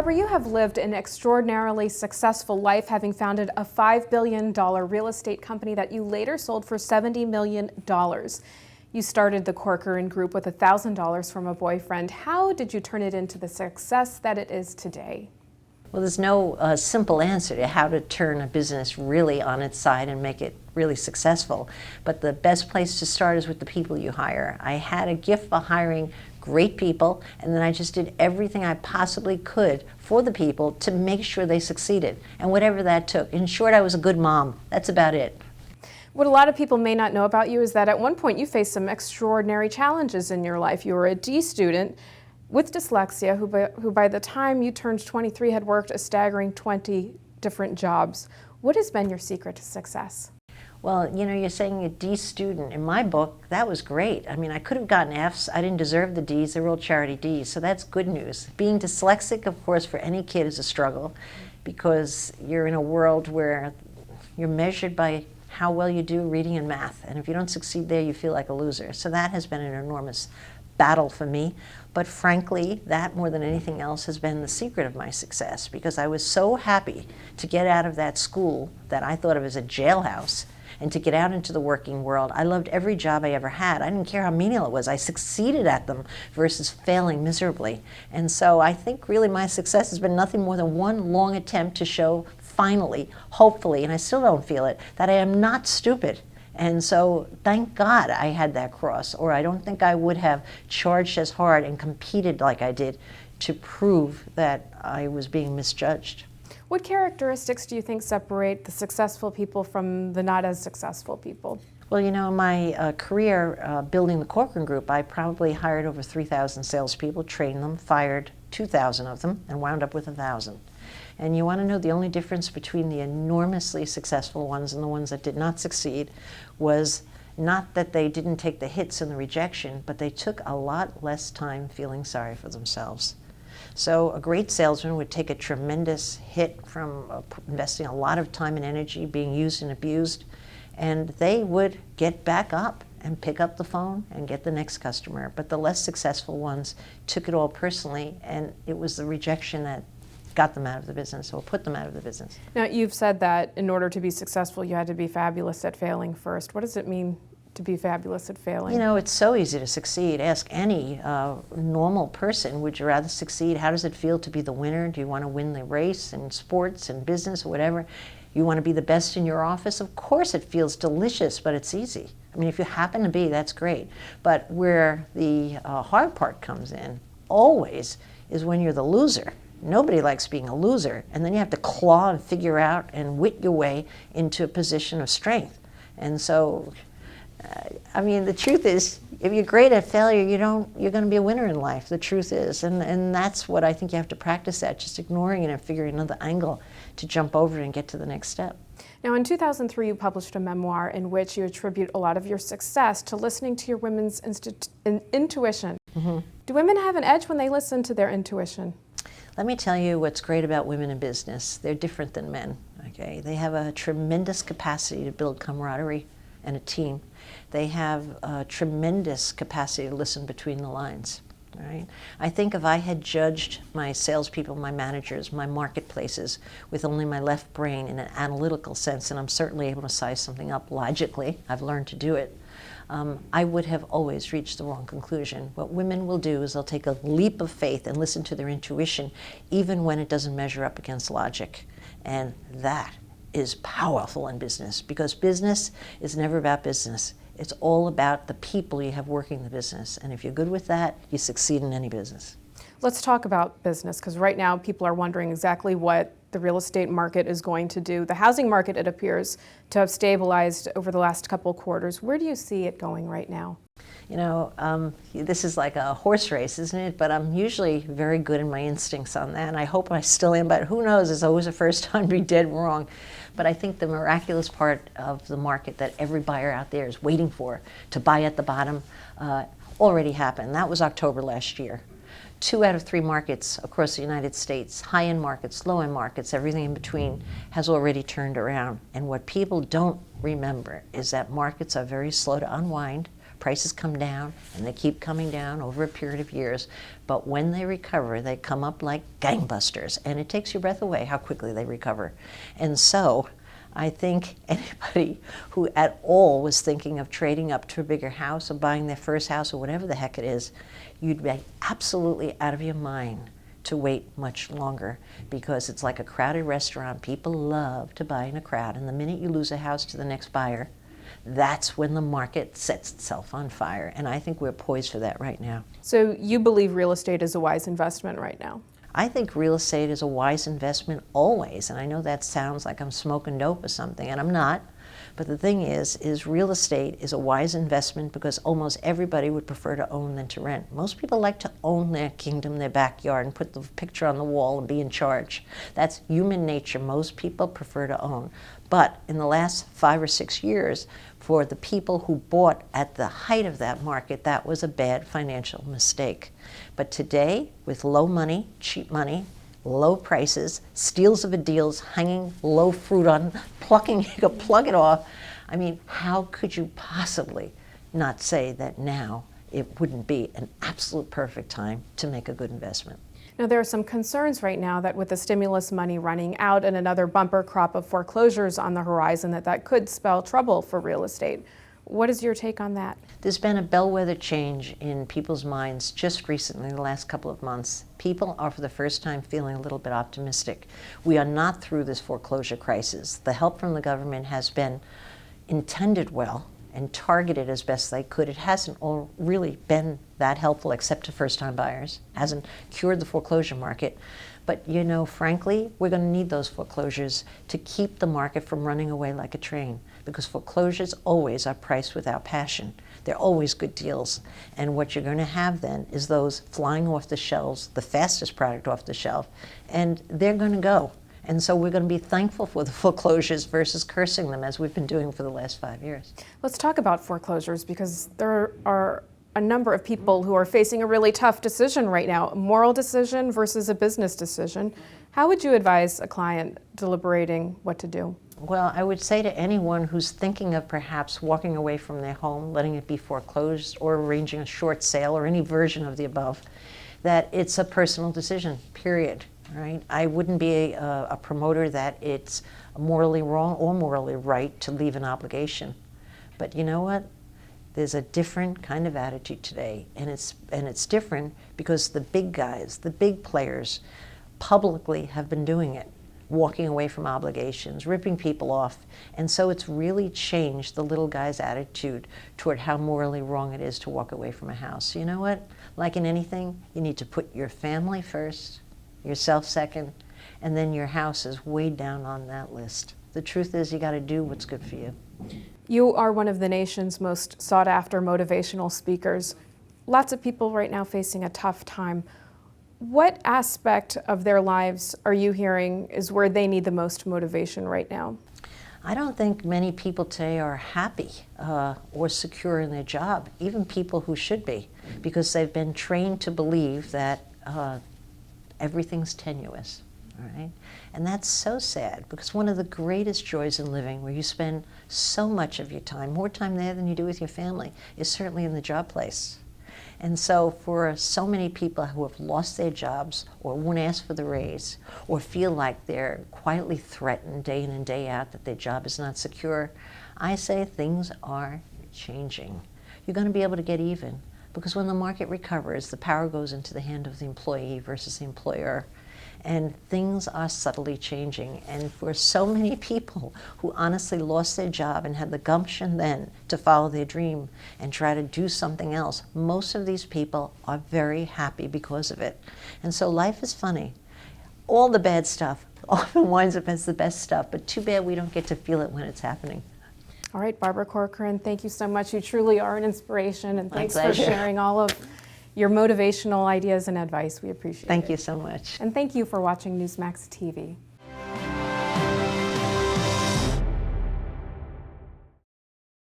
Barbara, you have lived an extraordinarily successful life, having founded a $5 billion real estate company that you later sold for $70 million. You started the Corcoran Group with $1,000 from a boyfriend. How did you turn it into the success that it is today? Well, there's no simple answer to how to turn a business really on its side and make it really successful. But the best place to start is with the people you hire. I had a gift for hiring great people, and then I just did everything I possibly could for the people to make sure they succeeded, and whatever that took. In short, I was a good mom. That's about it. What a lot of people may not know about you is that at one point you faced some extraordinary challenges in your life. You were a D student with dyslexia who by the time you turned 23 had worked a staggering 20 different jobs. What has been your secret to success? Well, you know, you're saying a D student. In my book, that was great. I mean, I could have gotten Fs. I didn't deserve the Ds. They were all charity Ds, so that's good news. Being dyslexic, of course, for any kid is a struggle because you're in a world where you're measured by how well you do reading and math, and if you don't succeed there, you feel like a loser. So that has been an enormous battle for me, but frankly, that more than anything else has been the secret of my success, because I was so happy to get out of that school that I thought of as a jailhouse and to get out into the working world. I loved every job I ever had. I didn't care how menial it was. I succeeded at them versus failing miserably. And so I think really my success has been nothing more than one long attempt to show finally, hopefully, and I still don't feel it, that I am not stupid. And so thank God I had that cross, or I don't think I would have charged as hard and competed like I did to prove that I was being misjudged. What characteristics do you think separate the successful people from the not as successful people? Well, you know, in my career building the Corcoran Group, I probably hired over 3,000 salespeople, trained them, fired 2,000 of them, and wound up with 1,000. And you want to know the only difference between the enormously successful ones and the ones that did not succeed was not that they didn't take the hits and the rejection, but they took a lot less time feeling sorry for themselves. So a great salesman would take a tremendous hit from investing a lot of time and energy, being used and abused, and they would get back up and pick up the phone and get the next customer. But the less successful ones took it all personally, and it was the rejection that got them out of the business or put them out of the business. Now, you've said that in order to be successful, you had to be fabulous at failing first. What does it mean to be fabulous at failing? You know, it's so easy to succeed. Ask any normal person, would you rather succeed? How does it feel to be the winner? Do you want to win the race in sports and business or whatever? You want to be the best in your office? Of course it feels delicious, but it's easy. I mean, if you happen to be, that's great. But where the hard part comes in, always, is when you're the loser. Nobody likes being a loser, and then you have to claw and figure out and wit your way into a position of strength. And so, I mean, the truth is, if you're great at failure, you're going to be a winner in life. The truth is, and that's what I think you have to practice at, just ignoring it and figuring another angle to jump over and get to the next step. Now, in 2003, you published a memoir in which you attribute a lot of your success to listening to your women's intuition. Mm-hmm. Do women have an edge when they listen to their intuition? Let me tell you what's great about women in business. They're different than men, okay? They have a tremendous capacity to build camaraderie and a team. They have a tremendous capacity to listen between the lines, right? I think if I had judged my salespeople, my managers, my marketplaces with only my left brain in an analytical sense, and I'm certainly able to size something up logically, I've learned to do it, I would have always reached the wrong conclusion. What women will do is they'll take a leap of faith and listen to their intuition, even when it doesn't measure up against logic. And that is powerful in business, because business is never about business. It's all about the people you have working the business. And if you're good with that, you succeed in any business. Let's talk about business, because right now people are wondering exactly what the real estate market is going to do. The housing market, it appears to have stabilized over the last couple quarters. Where do you see it going right now? You know, this is like a horse race, isn't it? But I'm usually very good in my instincts on that, and I hope I still am, but who knows, it's always the first time to be dead wrong. But I think the miraculous part of the market that every buyer out there is waiting for, to buy at the bottom, already happened. That was October last year. 2 out of 3 markets across the United States, high-end markets, low-end markets, everything in between, has already turned around. And what people don't remember is that markets are very slow to unwind. Prices come down, and they keep coming down over a period of years. But when they recover, they come up like gangbusters, and it takes your breath away how quickly they recover. And so I think anybody who at all was thinking of trading up to a bigger house or buying their first house or whatever the heck it is, you'd be absolutely out of your mind to wait much longer, because it's like a crowded restaurant. People love to buy in a crowd, and the minute you lose a house to the next buyer, that's when the market sets itself on fire. And I think we're poised for that right now. So you believe real estate is a wise investment right now? I think real estate is a wise investment always, and I know that sounds like I'm smoking dope or something, and I'm not. But the thing is real estate is a wise investment because almost everybody would prefer to own than to rent. Most people like to own their kingdom, their backyard, and put the picture on the wall and be in charge. That's human nature. Most people prefer to own. But in the last 5 or 6 years, for the people who bought at the height of that market, that was a bad financial mistake. But today, with low money, cheap money, low prices, steals of a deals, hanging low fruit on, plucking, you could plug it off. I mean, how could you possibly not say that now it wouldn't be an absolute perfect time to make a good investment? Now, there are some concerns right now that with the stimulus money running out and another bumper crop of foreclosures on the horizon, that could spell trouble for real estate. What is your take on that? There's been a bellwether change in people's minds just recently, in the last couple of months. People are for the first time feeling a little bit optimistic. We are not through this foreclosure crisis. The help from the government has been intended well and targeted as best they could. It hasn't all really been that helpful except to first-time buyers. Hasn't cured the foreclosure market. But you know, frankly, we're going to need those foreclosures to keep the market from running away like a train, because foreclosures always are priced without passion. They're always good deals. And what you're going to have then is those flying off the shelves, the fastest product off the shelf, and they're going to go. And so we're going to be thankful for the foreclosures versus cursing them, as we've been doing for the last 5 years. Let's talk about foreclosures, because there are a number of people who are facing a really tough decision right now, a moral decision versus a business decision. How would you advise a client deliberating what to do? Well, I would say to anyone who's thinking of perhaps walking away from their home, letting it be foreclosed, or arranging a short sale, or any version of the above, that it's a personal decision, period. Right? I wouldn't be a promoter that it's morally wrong or morally right to leave an obligation. But you know what? There's a different kind of attitude today, and it's different because the big guys, the big players, publicly have been doing it, walking away from obligations, ripping people off, and so it's really changed the little guy's attitude toward how morally wrong it is to walk away from a house. You know what? Like in anything, you need to put your family first, yourself second, and then your house is way down on that list. The truth is, you got to do what's good for you. You are one of the nation's most sought-after motivational speakers. Lots of people right now facing a tough time. What aspect of their lives are you hearing is where they need the most motivation right now? I don't think many people today are happy or secure in their job, even people who should be, because they've been trained to believe that everything's tenuous, all right? And that's so sad, because one of the greatest joys in living, where you spend so much of your time, more time there than you do with your family, is certainly in the job place. And so for so many people who have lost their jobs, or won't ask for the raise, or feel like they're quietly threatened day in and day out that their job is not secure, I say things are changing. You're going to be able to get even. Because when the market recovers, the power goes into the hand of the employee versus the employer. And things are subtly changing. And for so many people who honestly lost their job and had the gumption then to follow their dream and try to do something else, most of these people are very happy because of it. And so life is funny. All the bad stuff often winds up as the best stuff, but too bad we don't get to feel it when it's happening. All right, Barbara Corcoran, thank you so much. You truly are an inspiration, and thanks for pleasure. sharing all of your motivational ideas and advice. We appreciate it. Thank you so much. And thank you for watching Newsmax TV.